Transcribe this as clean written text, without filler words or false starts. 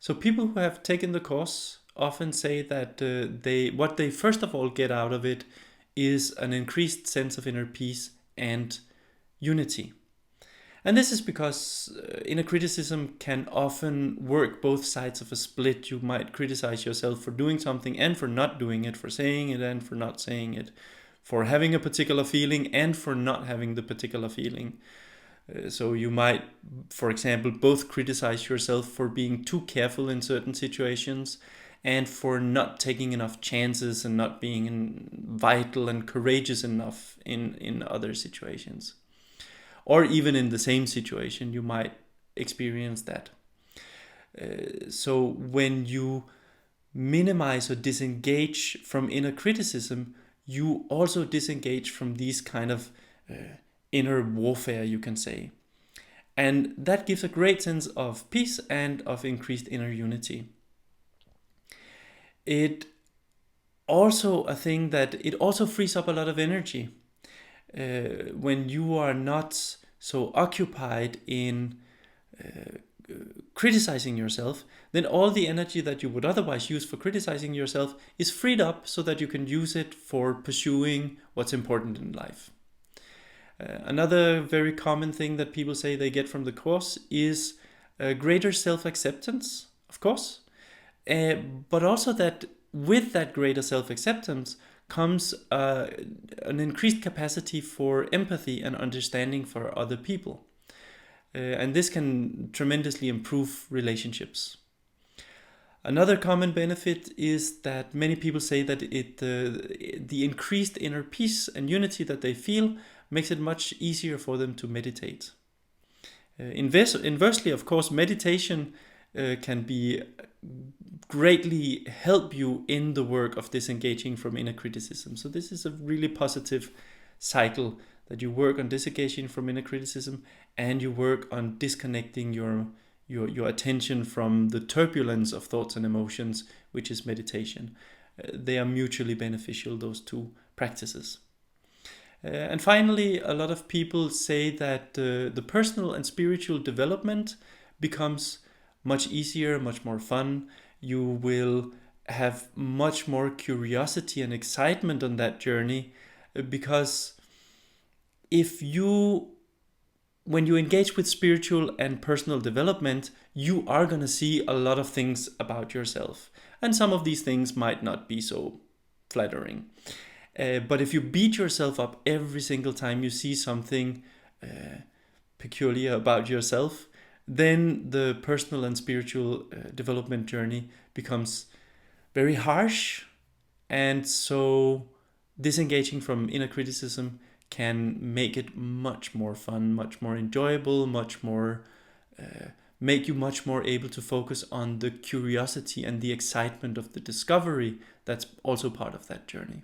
So people who have taken the course often say that what they first of all get out of it is an increased sense of inner peace and unity. And this is because inner criticism can often work both sides of a split. You might criticize yourself for doing something and for not doing it, for saying it and for not saying it, for having a particular feeling and for not having the particular feeling. So you might, for example, both criticize yourself for being too careful in certain situations and for not taking enough chances and not being vital and courageous enough in other situations. Or even in the same situation, you might experience that. So when you minimize or disengage from inner criticism, you also disengage from these kind of inner warfare, you can say. And that gives a great sense of peace and of increased inner unity. It also a thing that it also frees up a lot of energy. When you are not so occupied in criticizing yourself, then all the energy that you would otherwise use for criticizing yourself is freed up so that you can use it for pursuing what's important in life. Another very common thing that people say they get from the course is greater self-acceptance, of course, but also that with that greater self-acceptance comes an increased capacity for empathy and understanding for other people. And this can tremendously improve relationships. Another common benefit is that many people say that the increased inner peace and unity that they feel makes it much easier for them to meditate. Inversely, of course, meditation can be greatly help you in the work of disengaging from inner criticism. So this is a really positive cycle, that you work on disengaging from inner criticism and you work on disconnecting your attention from the turbulence of thoughts and emotions, which is meditation. They are mutually beneficial, those two practices. And finally, a lot of people say that the personal and spiritual development becomes much easier, much more fun. You will have much more curiosity and excitement on that journey, because when you engage with spiritual and personal development, you are going to see a lot of things about yourself. And some of these things might not be so flattering. But if you beat yourself up every single time you see something peculiar about yourself, then the personal and spiritual development journey becomes very harsh. And so disengaging from inner criticism can make it much more fun, much more enjoyable, make you much more able to focus on the curiosity and the excitement of the discovery that's also part of that journey.